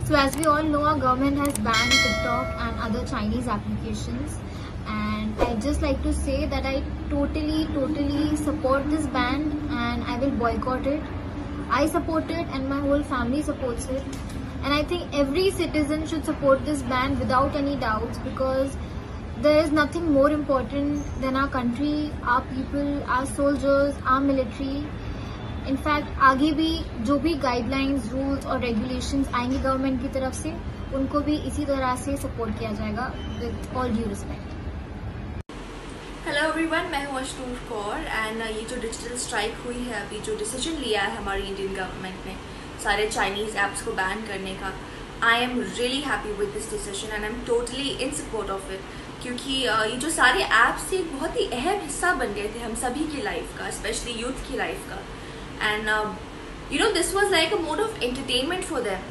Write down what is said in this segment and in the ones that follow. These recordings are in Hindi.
So as we all know, our government has banned TikTok and other Chinese applications, and I just like to say that I totally support this ban and I will boycott it. I support it and my whole family supports it, and I think every citizen should support this ban without any doubts, because there is nothing more important than our country, our people, our soldiers, our military. In fact आगे भी जो भी गाइडलाइंस, रूल्स और रेगुलेशंस आएंगे गवर्नमेंट की तरफ से, उनको भी इसी तरह से सपोर्ट किया जाएगा with all due respect. Hello everyone, मैं हूँ अशनूर कौर एंड ये जो डिजिटल स्ट्राइक हुई है, अभी जो डिसीजन लिया है हमारी इंडियन गवर्नमेंट ने सारे चाइनीज़ ऐप्स को बैन करने का, I am really happy with this decision and I am totally in support of it. क्योंकि ये जो सारे ऐप्स थे एक बहुत ही अहम हिस्सा बन गए थे हम सभी की लाइफ का, स्पेशली यूथ की लाइफ का। And this was like a mode of entertainment for them.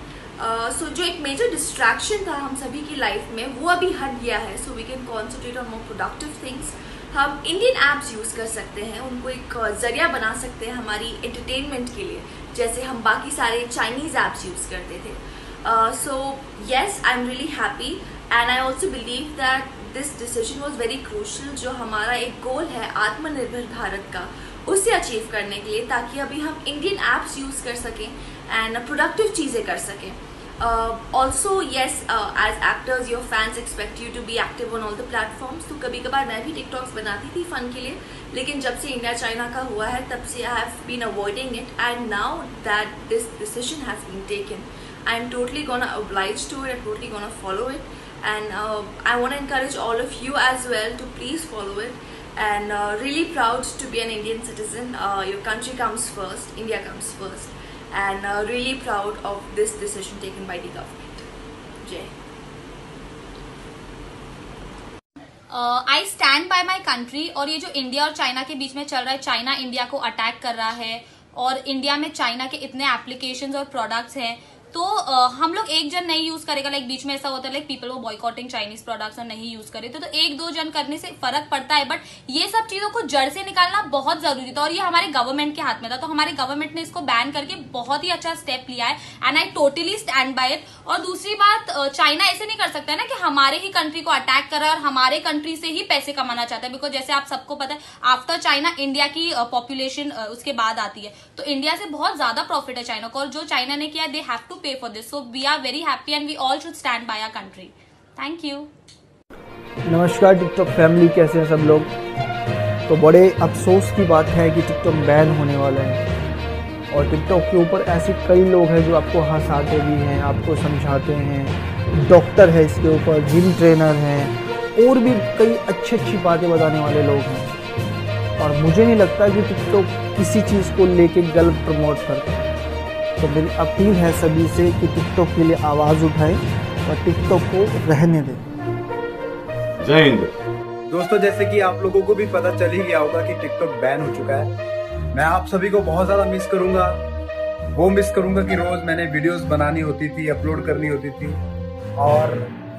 So जो एक major distraction था हम सभी की लाइफ में, वो अभी हट गया है. So we can concentrate on more productive things. हम Indian apps यूज़ कर सकते हैं, उनको एक जरिया बना सकते हैं हमारी entertainment के लिए, जैसे हम बाकी सारे Chinese apps यूज़ करते थे. So yes, I'm really happy and I also believe that this decision was very crucial. जो हमारा एक गोल है आत्मनिर्भर भारत का, उसे अचीव करने के लिए, ताकि अभी हम इंडियन ऐप्स यूज़ कर सकें एंड प्रोडक्टिव चीज़ें कर सकें। Also yes, as actors your fans expect you to be active on all the platforms. तो कभी कभार मैं भी टिकटॉक्स बनाती थी फ़न के लिए, लेकिन जब से इंडिया चाइना का हुआ है तब से I have been avoiding it, and now that this decision has been taken, I am totally gonna oblige to it, I'm totally gonna follow it, and I want to encourage all of you as well to please follow it. And really proud to be an Indian citizen. Your country comes first, India comes first, and really proud of this decision taken by the government. Jai. I stand by my country। और ये जो इंडिया और चाइना के बीच में चल रहा है, चाइना इंडिया को अटैक कर रहा है और इंडिया में चाइना के इतने एप्लीकेशंस और प्रोडक्ट्स हैं, तो हम लोग एक जन नहीं यूज करेगा, लाइक बीच में ऐसा होता है लाइक पीपल वो बॉयकॉटिंग चाइनीज प्रोडक्ट्स और नहीं यूज करे, तो एक दो जन करने से फर्क पड़ता है, बट ये सब चीजों को जड़ से निकालना बहुत जरूरी था और ये हमारे गवर्नमेंट के हाथ में था। तो हमारे गवर्नमेंट ने इसको बैन करके बहुत ही अच्छा स्टेप लिया है and I totally stand by it. और दूसरी बात, चाइना ऐसे नहीं कर सकता है ना कि हमारे ही कंट्री को अटैक कर रहा है और हमारे कंट्री से ही पैसे कमाना चाहता है, बिकॉज जैसे आप सबको पता है आफ्टर चाइना इंडिया की पॉपुलेशन उसके बाद आती है, तो इंडिया से बहुत ज्यादा प्रॉफिट है चाइना को, और जो चाइना ने किया दे हैव टू पे for this. So we are very happy and we all should stand by our country. Thank you. नमस्कार टिकटॉक फैमिली, कैसे हैं सब लोग। तो बड़े अफसोस की बात है कि टिकटॉक बैन होने वाला है और टिकटॉक के ऊपर ऐसे कई लोग हैं जो आपको हंसाते भी हैं, आपको समझाते हैं, डॉक्टर है इसके ऊपर, जिम ट्रेनर हैं और भी कई अच्छी बातें बताने वाले लोग हैं, और मुझे नहीं लगता कि टिकटॉक किसी चीज़ को लेके गलत प्रमोट करता है। तो मेरी अपील है सभी से कि टिकटॉक के लिए आवाज़ उठाएं और टिकटॉक को रहने दें। जय हिंद। दोस्तों, जैसे कि आप लोगों को भी पता चल ही गया होगा कि टिकटॉक बैन हो चुका है। मैं आप सभी को बहुत ज़्यादा मिस करूंगा। वो मिस करूंगा कि रोज़ मैंने वीडियोस बनानी होती थी, अपलोड करनी होती थी, और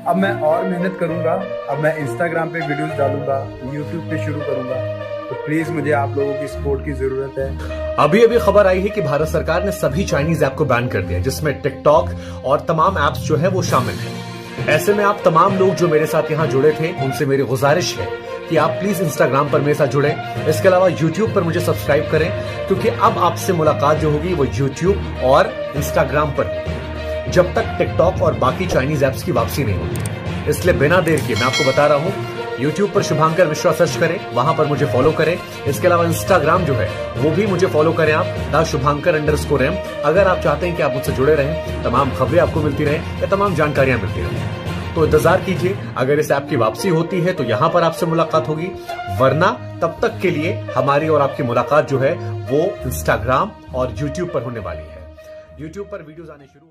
अब मैं और मेहनत करूंगा। अब मैं इंस्टाग्राम पे वीडियोस डालूंगा, यूट्यूब पे शुरू करूंगा, तो प्लीज मुझे आप लोगों की सपोर्ट की जरूरत है। अभी खबर आई है कि भारत सरकार ने सभी चाइनीज ऐप को बैन कर दिया, जिसमें टिकटॉक और तमाम ऐप्स जो है वो शामिल हैं। ऐसे में आप तमाम लोग जो मेरे साथ यहाँ जुड़े थे, उनसे मेरी गुजारिश है कि आप प्लीज इंस्टाग्राम पर मेरे साथ जुड़े, इसके अलावा यूट्यूब पर मुझे सब्सक्राइब करें, क्योंकि अब आपसे मुलाकात जो होगी वो यूट्यूब और इंस्टाग्राम पर, जब तक टिकटॉक और बाकी चाइनीज ऐप्स की वापसी नहीं होगी। इसलिए बिना देर किए मैं आपको बता रहा हूँ, यूट्यूब पर शुभांकर मिश्रा सर्च करें, वहां पर मुझे फॉलो करें। इसके अलावा इंस्टाग्राम जो है वो भी मुझे फॉलो करें आप, @शुभांकर_m। अगर आप चाहते हैं कि आप मुझसे जुड़े रहें, तमाम खबरें आपको मिलती रहें या तमाम जानकारियां मिलती रहें, तो इंतजार कीजिए। अगर इस ऐप की वापसी होती है तो यहाँ पर आपसे मुलाकात होगी, वरना तब तक के लिए हमारी और आपकी मुलाकात जो है वो इंस्टाग्राम और यूट्यूब पर होने वाली है। यूट्यूब पर वीडियोज आने शुरू